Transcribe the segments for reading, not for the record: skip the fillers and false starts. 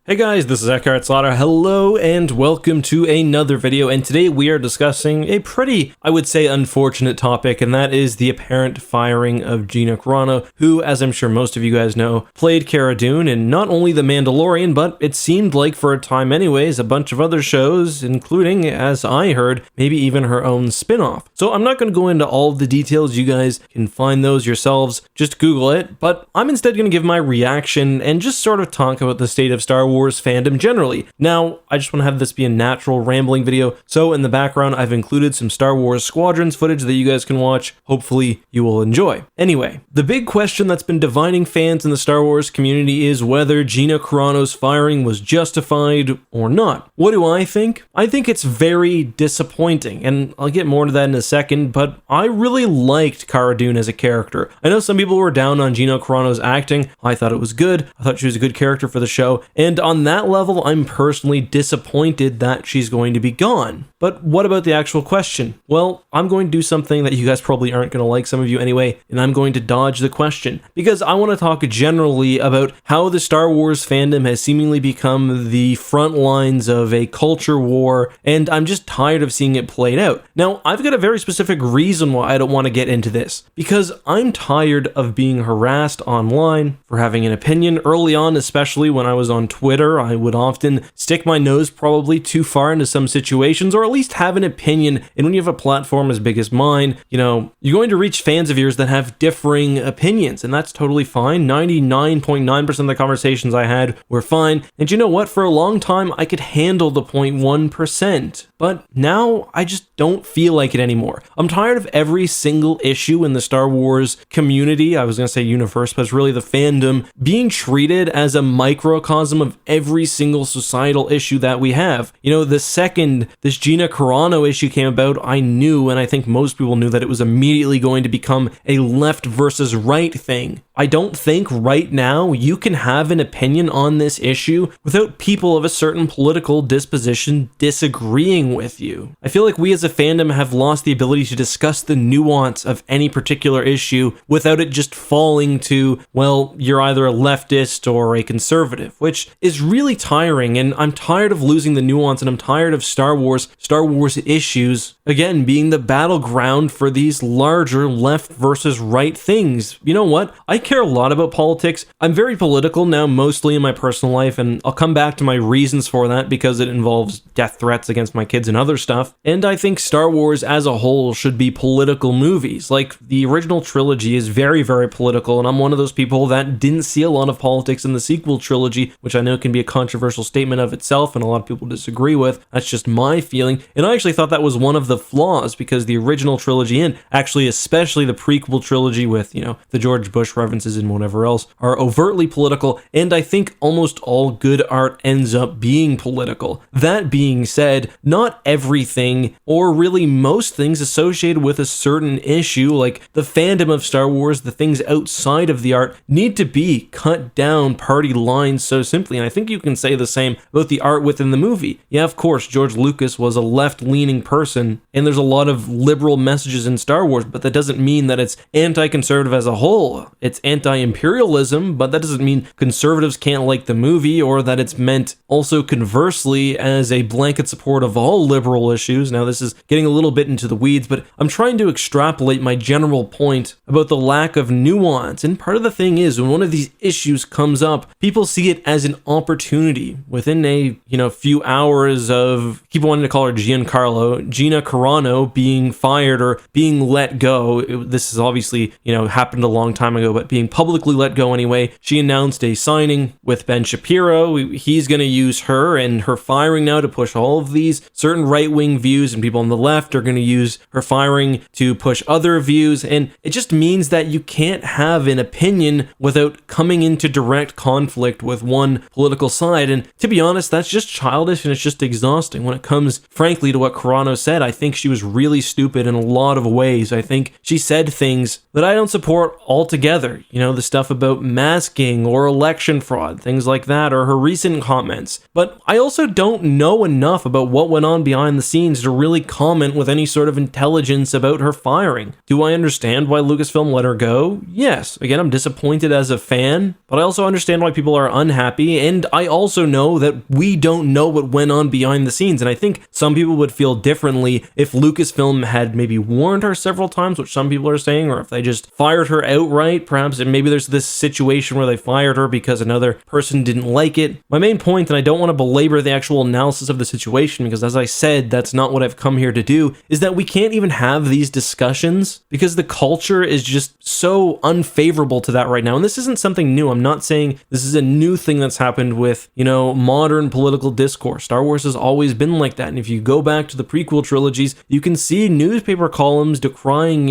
Hey guys, this is EckhartsLadder. Hello and welcome to another video, and today we are discussing a pretty, I would say, unfortunate topic, and that is the apparent firing of Gina Carano, who, as I'm sure most of you guys know, played Cara Dune in not only The Mandalorian, but it seemed like for a time anyways, a bunch of other shows, including, as I heard, maybe even her own spin-off. So I'm not going to go into all of the details, you guys can find those yourselves, just Google it, but I'm instead going to give my reaction and just sort of talk about the state of Star Wars fandom generally. Now, I just want to have this be a natural rambling video, so in the background I've included some Star Wars Squadrons footage that you guys can watch. Hopefully you will enjoy. Anyway, the big question that's been dividing fans in the Star Wars community is whether Gina Carano's firing was justified or not. What do I think? I think it's very disappointing, and I'll get more into that in a second, but I really liked Cara Dune as a character. I know some people were down on Gina Carano's acting. I thought it was good. I thought she was a good character for the show, and on that level, I'm personally disappointed that she's going to be gone. But what about the actual question? Well, I'm going to do something that you guys probably aren't going to like, some of you anyway, and I'm going to dodge the question, because I want to talk generally about how the Star Wars fandom has seemingly become the front lines of a culture war, and I'm just tired of seeing it played out. Now, I've got a very specific reason why I don't want to get into this, because I'm tired of being harassed online for having an opinion. Early on, especially when I was on Twitter, I would often stick my nose probably too far into some situations, or at least have an opinion. And when you have a platform as big as mine, you're going to reach fans of yours that have differing opinions, and that's totally fine. 99.9% of the conversations I had were fine. And you know what? For a long time, I could handle the 0.1%. But now I just don't feel like it anymore. I'm tired of every single issue in the Star Wars community, I was going to say universe, but it's really the fandom, being treated as a microcosm of every single societal issue that we have. The second this Gina Carano issue came about, I knew, and I think most people knew, that it was immediately going to become a left versus right thing. I don't think right now you can have an opinion on this issue without people of a certain political disposition disagreeing with you. I feel like we as a fandom have lost the ability to discuss the nuance of any particular issue without it just falling to, well, you're either a leftist or a conservative, which is really tiring, and I'm tired of losing the nuance, and I'm tired of Star Wars issues, again, being the battleground for these larger left versus right things. You know what? I care a lot about politics. I'm very political now, mostly in my personal life, and I'll come back to my reasons for that because it involves death threats against my kids and other stuff. And I think Star Wars as a whole should be political movies. Like, the original trilogy is very, very political, and I'm one of those people that didn't see a lot of politics in the sequel trilogy, which I know can be a controversial statement of itself and a lot of people disagree with. That's just my feeling, and I actually thought that was one of the flaws, because the original trilogy, and actually especially the prequel trilogy with, the George Bush references and whatever else, are overtly political, and I think almost all good art ends up being political. That being said, not everything, or really most things associated with a certain issue, like the fandom of Star Wars, the things outside of the art, need to be cut down party lines so simply, and I think you can say the same about the art within the movie. Yeah, of course, George Lucas was a left-leaning person, and there's a lot of liberal messages in Star Wars, but that doesn't mean that it's anti-conservative as a whole. It's anti-imperialism, but that doesn't mean conservatives can't like the movie, or that it's meant also conversely as a blanket support of all liberal issues. Now, this is getting a little bit into the weeds, but I'm trying to extrapolate my general point about the lack of nuance, and part of the thing is, when one of these issues comes up, people see it as an opportunity. Within a, few hours of, keep wanting to call her Gina Carano being fired or being let go, this is obviously, happened a long time ago, but being publicly let go anyway, she announced a signing with Ben Shapiro. He's going to use her and her firing now to push all of these certain right-wing views, and people on the left are going to use her firing to push other views, and it just means that you can't have an opinion without coming into direct conflict with one political side, and to be honest, that's just childish, and it's just exhausting. When it comes, frankly, to what Carano said, I think she was really stupid in a lot of ways. I think she said things that I don't support altogether. the stuff about masking or election fraud, things like that, or her recent comments. But I also don't know enough about what went on behind the scenes to really comment with any sort of intelligence about her firing. Do I understand why Lucasfilm let her go? Yes. Again, I'm disappointed as a fan, but I also understand why people are unhappy, and I also know that we don't know what went on behind the scenes, and I think some people would feel differently if Lucasfilm had maybe warned her several times, which some people are saying, or if they just fired her outright, perhaps, and maybe there's this situation where they fired her because another person didn't like it. My main point, and I don't want to belabor the actual analysis of the situation, because as I said, that's not what I've come here to do, is that we can't even have these discussions because the culture is just so unfavorable to that right now. And this isn't something new. I'm not saying this is a new thing that's happened with, modern political discourse. Star Wars has always been like that. And if you go back to the prequel trilogies, you can see newspaper columns decrying,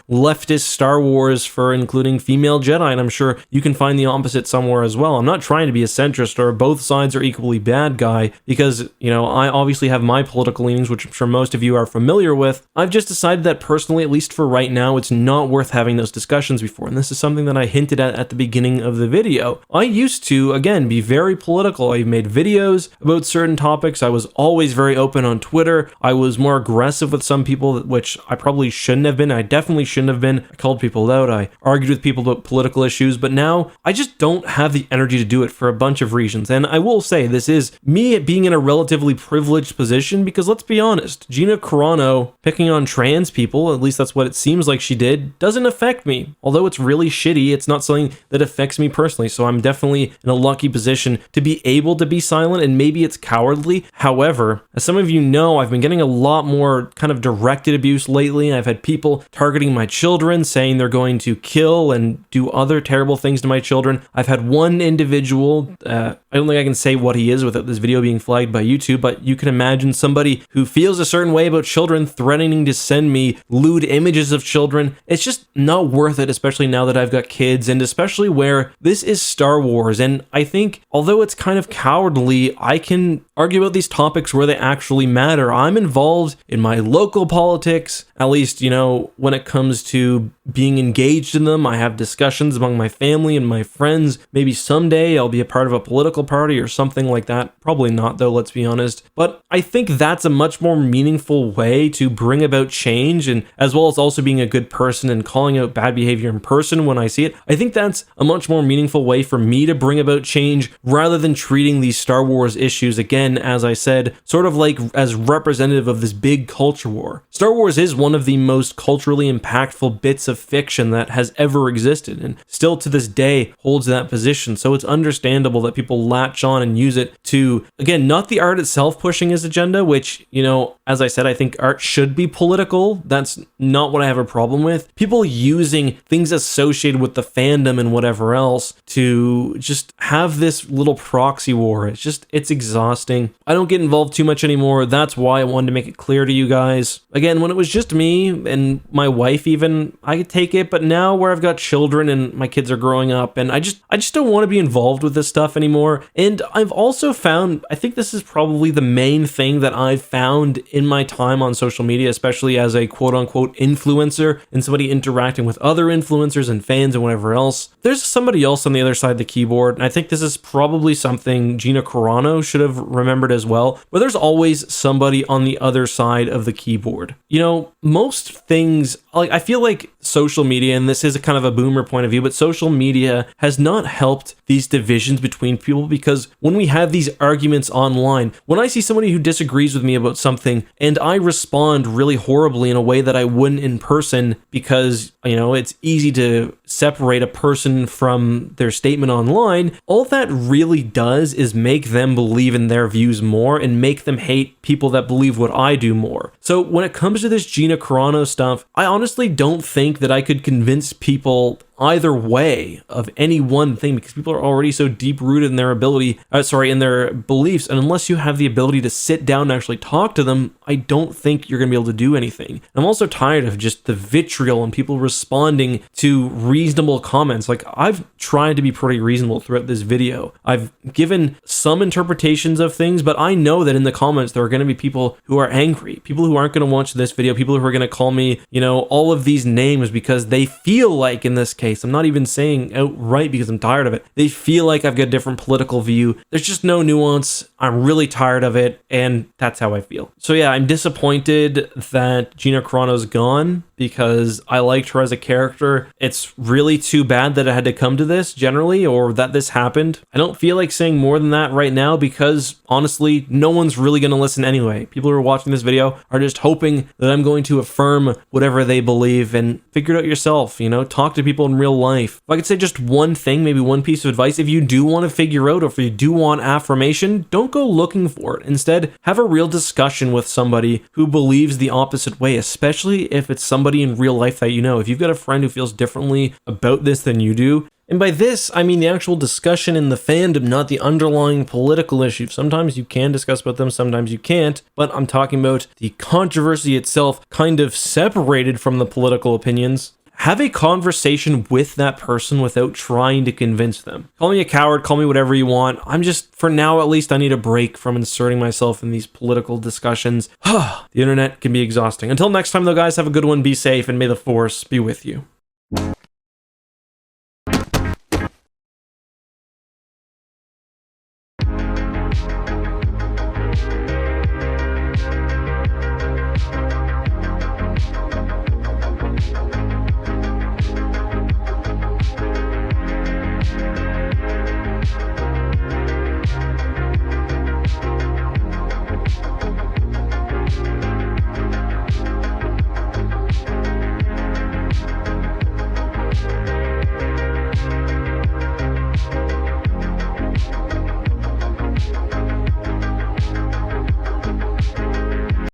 leftist Star Wars for including female Jedi. And I'm sure you can find the opposite somewhere as well. I'm not trying to be a centrist or both sides are equally bad guy because, I obviously have my political leanings, which I'm sure most of you are familiar with. I've just decided that personally, at least for right now, it's not worth having those discussions before. And this is something that I hinted at the beginning of the video. I used to, again, be very political. I made videos about certain topics. I was always very open on Twitter. I was more aggressive with some people, which I probably shouldn't have been. I definitely shouldn't have been. I called people out. I argued with people about political issues, but now I just don't have the energy to do it for a bunch of reasons. And I will say this is me being in a relatively privileged position because let's be honest, Gina Carano picking on trans people, at least that's what it seems like she did, doesn't affect me. Although it's really shitty, it's not something that affects me personally. So I'm definitely in a lucky position to be able to be silent, and maybe it's cowardly. However, as some of you know, I've been getting a lot more kind of directed abuse lately. I've had people targeting my children, saying they're going to kill and do other terrible things to my children. I've had one individual, I don't think I can say what he is without this video being flagged by YouTube, but you can imagine somebody who feels a certain way about children threatening to send me lewd images of children. It's just not worth it, especially now that I've got kids, and especially where this is Star Wars. And I think, although it's kind of cowardly, I can argue about these topics where they actually matter. I'm involved in my local politics, at least, when it comes to being engaged in them. I have discussions among my family and my friends. Maybe someday I'll be a part of a political party or something like that. Probably not, though, let's be honest. But I think that's a much more meaningful way to bring about change, and as well as also being a good person and calling out bad behavior in person when I see it. I think that's a much more meaningful way for me to bring about change rather than treating these Star Wars issues, again, as I said, sort of like as representative of this big culture war. Star Wars is one of the most culturally impactful bits of fiction that has ever existed, and still to this day holds that position. So it's understandable that people latch on and use it to, again, not the art itself pushing his agenda, which, as I said, I think art should be political. That's not what I have a problem with. People using things associated with the fandom and whatever else to just have this little proxy war. It's exhausting. I don't get involved too much anymore. That's why I wanted to make it clear to you guys. Again, when it was just me and my wife even, I could take it, but now where I've got children and my kids are growing up, and I just don't want to be involved with this stuff anymore. And I've also found, I think this is probably the main thing that I've found in my time on social media, especially as a quote-unquote influencer and somebody interacting with other influencers and fans and whatever else. There's somebody else on the other side of the keyboard, and I think this is probably something Gina Carano should have remembered as well, but there's always somebody on the other side of the keyboard. Most things, I feel like social media, and this is a kind of a boomer point of view, but social media has not helped these divisions between people, because when we have these arguments online, when I see somebody who disagrees with me about something and I respond really horribly in a way that I wouldn't in person, because, it's easy to separate a person from their statement online, all that really does is make them believe in their views more and make them hate people that believe what I do more. So when it comes to this Gina Carano stuff, I honestly don't think that I could convince people either way of any one thing, because people are already so deep rooted in their in their beliefs, and unless you have the ability to sit down and actually talk to them, I don't think you're gonna be able to do anything. I'm also tired of just the vitriol and people responding to reasonable comments. Like, I've tried to be pretty reasonable throughout this video. I've given some interpretations of things, but I know that in the comments there are going to be people who are angry, people who aren't going to watch this video, people who are going to call me, all of these names because they feel like, in this case, case. I'm not even saying outright because I'm tired of it. They feel like I've got a different political view. There's just no nuance. I'm really tired of it, and that's how I feel. So yeah, I'm disappointed that Gina Carano's gone because I liked her as a character. It's really too bad that it had to come to this generally, or that this happened. I don't feel like saying more than that right now because honestly, no one's really going to listen anyway. People who are watching this video are just hoping that I'm going to affirm whatever they believe, and figure it out yourself, you know, talk to people in real life. If I could say just one thing, maybe one piece of advice, if you do want to figure out, or if you do want affirmation, don't go looking for it. Instead, have a real discussion with somebody who believes the opposite way, especially if it's somebody in real life that you know. If you've got a friend who feels differently about this than you do, and by this, I mean the actual discussion in the fandom, not the underlying political issue. Sometimes you can discuss about them, sometimes you can't, but I'm talking about the controversy itself, kind of separated from the political opinions. Have a conversation with that person without trying to convince them. Call me a coward, call me whatever you want. I'm just, for now at least, I need a break from inserting myself in these political discussions. The internet can be exhausting. Until next time though, guys, have a good one, be safe, and may the force be with you.